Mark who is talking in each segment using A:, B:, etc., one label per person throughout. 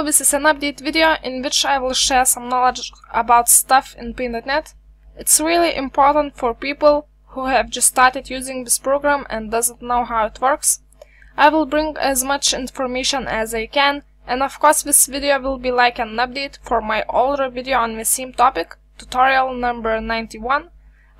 A: Hello, this is an update video in which I will share some knowledge about stuff in Paint.net. It's really important for people who have just started using this program and doesn't know how it works. I will bring as much information as I can, and of course this video will be like an update for my older video on the same topic, tutorial number 91.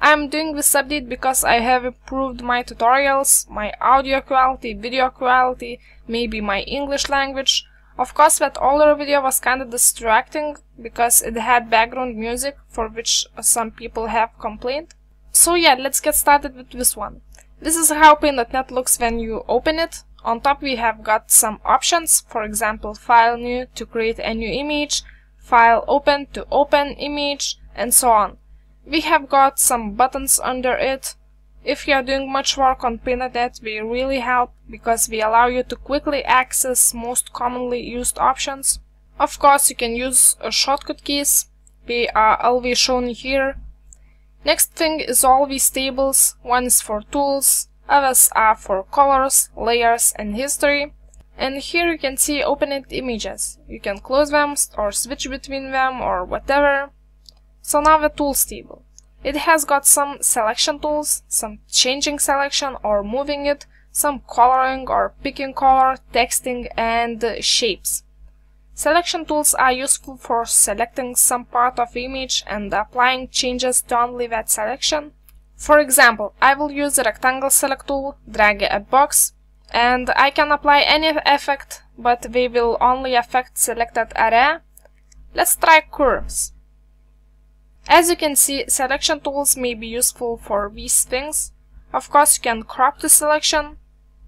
A: I am doing this update because I have improved my tutorials, my audio quality, video quality, maybe my English language. Of course, that older video was kinda distracting because it had background music for which some people have complained. So yeah, let's get started with this one. This is how Paint.net looks when you open it. On top we have got some options, for example, File New to create a new image, File Open to open image, and so on. We have got some buttons under it. If you are doing much work on Paint.net, they really help because they allow you to quickly access most commonly used options. Of course, you can use shortcut keys. They are always shown here. Next thing is all these tables. One is for tools, others are for colors, layers, and history. And here you can see opened images. You can close them or switch between them or whatever. So now the tools table. It has got some selection tools, some changing selection or moving it, some coloring or picking color, texting, and shapes. Selection tools are useful for selecting some part of the image and applying changes to only that selection. For example, I will use the rectangle select tool, drag a box, and I can apply any effect, but they will only affect selected area. Let's try curves. As you can see, selection tools may be useful for these things. Of course, you can crop the selection,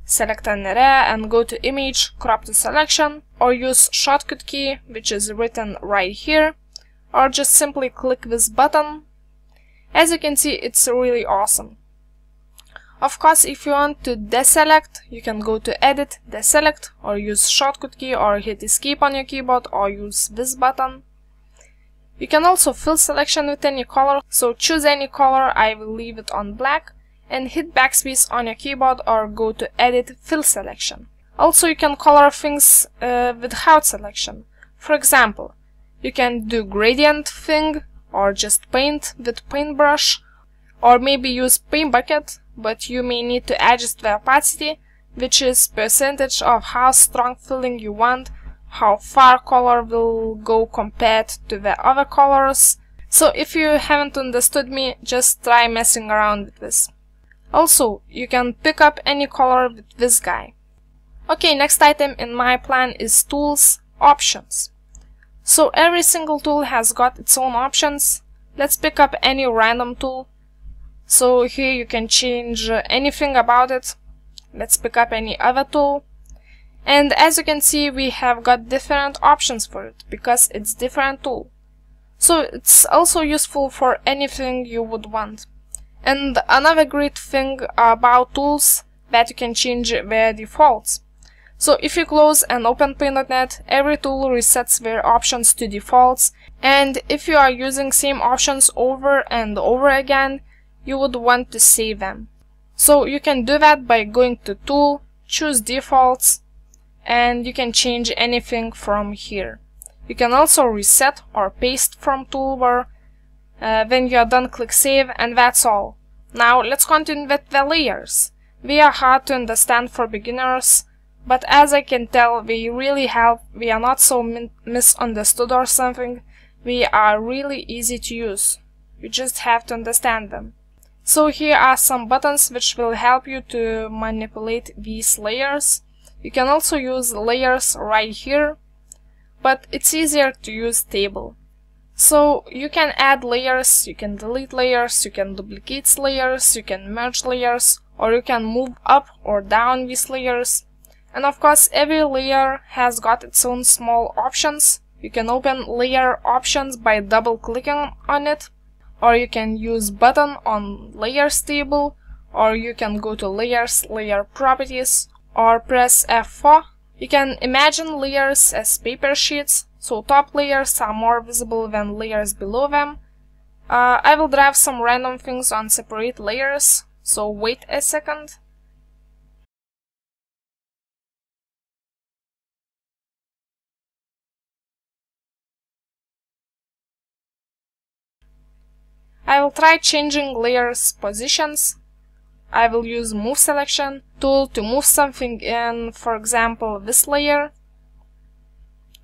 A: select an area and go to Image, crop the selection, or use shortcut key, which is written right here, or just simply click this button. As you can see, it's really awesome. Of course, if you want to deselect, you can go to Edit, Deselect, or use shortcut key, or hit Escape on your keyboard, or use this button. You can also fill selection with any color, so choose any color, I will leave it on black, and hit backspace on your keyboard or go to Edit, Fill Selection. Also you can color things without selection. For example, you can do gradient thing, or just paint with paintbrush, or maybe use paint bucket, but you may need to adjust the opacity, which is percentage of how strong filling you want, how far color will go compared to the other colors. So if you haven't understood me, just try messing around with this. Also, you can pick up any color with this guy. Okay, next item in my plan is Tools, Options. So every single tool has got its own options. Let's pick up any random tool. So here you can change anything about it. Let's pick up any other tool. And as you can see, we have got different options for it, because it's different tool. So it's also useful for anything you would want. And another great thing about tools, that you can change their defaults. So if you close and open Paint.net, every tool resets their options to defaults, and if you are using same options over and over again, you would want to save them. So you can do that by going to Tool, choose Defaults, and you can change anything from here. You can also reset or paste from toolbar. When you are done, click Save, and that's all. Now let's continue with the layers. They are hard to understand for beginners, but as I can tell, they really help. They are not so misunderstood or something. They are really easy to use. You just have to understand them. So here are some buttons which will help you to manipulate these layers. You can also use layers right here, but it's easier to use table. So you can add layers, you can delete layers, you can duplicate layers, you can merge layers, or you can move up or down these layers. And of course, every layer has got its own small options. You can open layer options by double clicking on it, or you can use button on layers table, or you can go to layers, layer properties, or press F4. You can imagine layers as paper sheets, so top layers are more visible than layers below them. I will drive some random things on separate layers, so wait a second. I will try changing layers positions. I will use Move Selection tool to move something in, for example, this layer.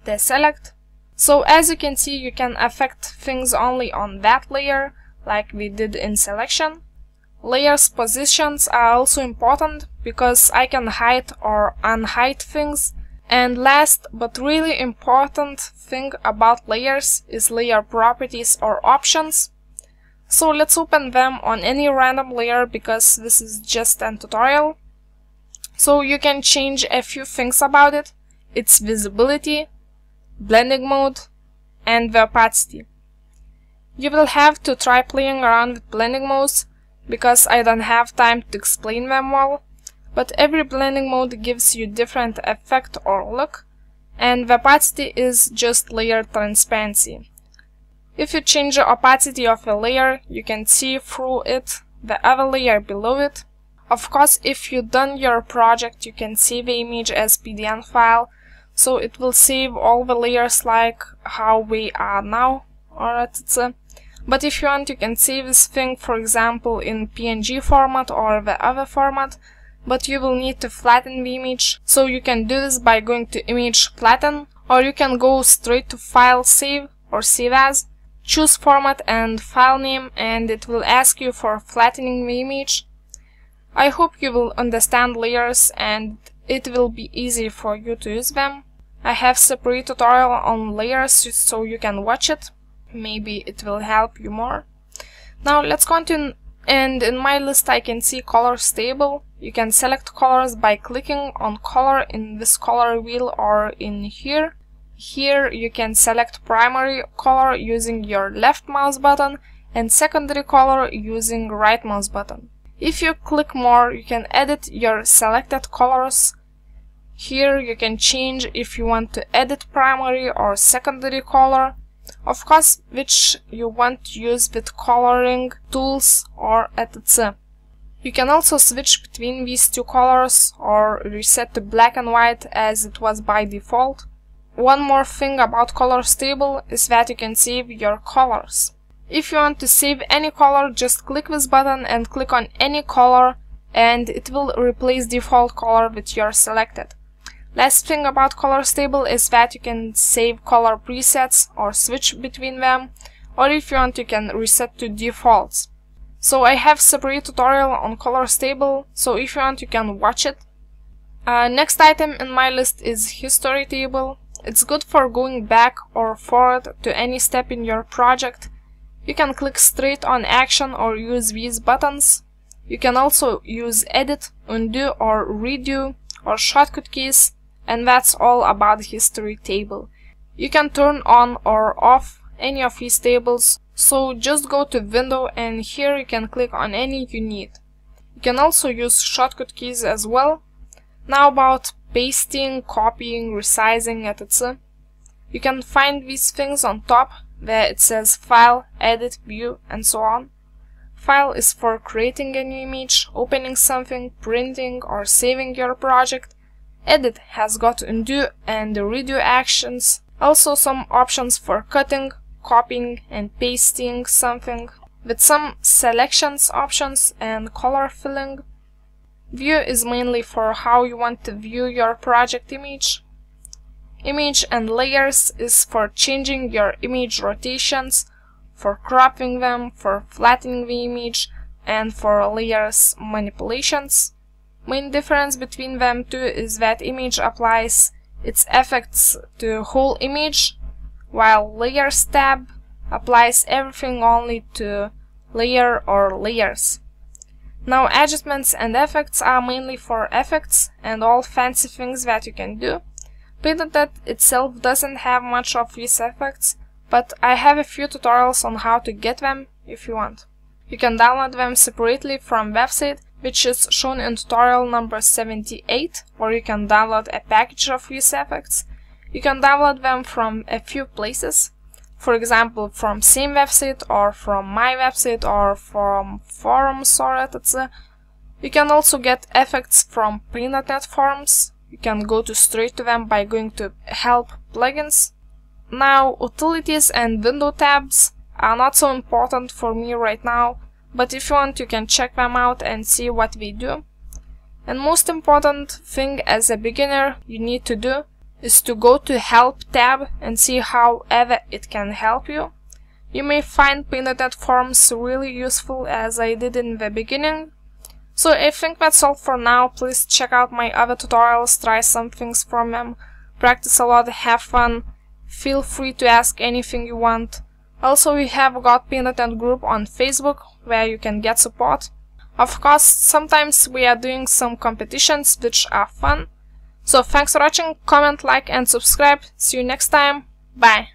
A: Deselect. So as you can see, you can affect things only on that layer, like we did in selection. Layers positions are also important because I can hide or unhide things. And last but really important thing about layers is layer properties or options. So let's open them on any random layer because this is just a tutorial. So you can change a few things about it. Its visibility, blending mode, and the opacity. You will have to try playing around with blending modes because I don't have time to explain them well. But every blending mode gives you different effect or look, and the opacity is just layer transparency. If you change the opacity of a layer, you can see through it the other layer below it. Of course, if you've done your project, you can save the image as PDF file, so it will save all the layers like how we are now, or etc. But if you want, you can save this thing, for example, in PNG format or the other format. But you will need to flatten the image, so you can do this by going to Image Flatten, or you can go straight to File Save or Save As, choose Format and File Name, and it will ask you for flattening the image. I hope you will understand layers and it will be easy for you to use them. I have separate tutorial on layers so you can watch it. Maybe it will help you more. Now let's continue. And in my list I can see colors table. You can select colors by clicking on color in this color wheel or in here. Here you can select primary color using your left mouse button and secondary color using right mouse button. If you click more, you can edit your selected colors. Here you can change if you want to edit primary or secondary color. Of course, which you want to use with coloring tools or etc. You can also switch between these two colors or reset to black and white as it was by default. One more thing about colors table is that you can save your colors. If you want to save any color, just click this button and click on any color and it will replace default color with your selected. Last thing about colors table is that you can save color presets or switch between them, or if you want you can reset to defaults. So I have separate tutorial on colors table, so if you want you can watch it. Next item in my list is history table. It's good for going back or forward to any step in your project. You can click straight on action or use these buttons. You can also use edit, undo or redo or shortcut keys. And that's all about the history table. You can turn on or off any of these tables, so just go to Window and here you can click on any you need. You can also use shortcut keys as well. Now about pasting, copying, resizing, etc. You can find these things on top where it says File, Edit, View, and so on. File is for creating a new image, opening something, printing, or saving your project. Edit has got undo and redo actions, also some options for cutting, copying and pasting something, with some selections options and color filling. View is mainly for how you want to view your project image. Image and layers is for changing your image rotations, for cropping them, for flattening the image, and for layers manipulations. Main difference between them two is that image applies its effects to whole image, while layers tab applies everything only to layer or layers. Now adjustments and effects are mainly for effects and all fancy things that you can do. Paint.net itself doesn't have much of these effects, but I have a few tutorials on how to get them if you want. You can download them separately from website, which is shown in tutorial number 78, or you can download a package of these effects. You can download them from a few places, for example from same website or from my website or from forums or etc. You can also get effects from Paint.net forums. You can go straight to them by going to Help Plugins. Now utilities and window tabs are not so important for me right now, but if you want, you can check them out and see what we do. And most important thing as a beginner you need to do is to go to Help tab and see however it can help you. You may find Paint.net forums really useful, as I did in the beginning. So I think that's all for now. Please check out my other tutorials, try some things from them, practice a lot, have fun, feel free to ask anything you want. Also, we have got Paint.net group on Facebook where you can get support. Of course, sometimes we are doing some competitions which are fun. So thanks for watching, comment, like and subscribe. See you next time. Bye.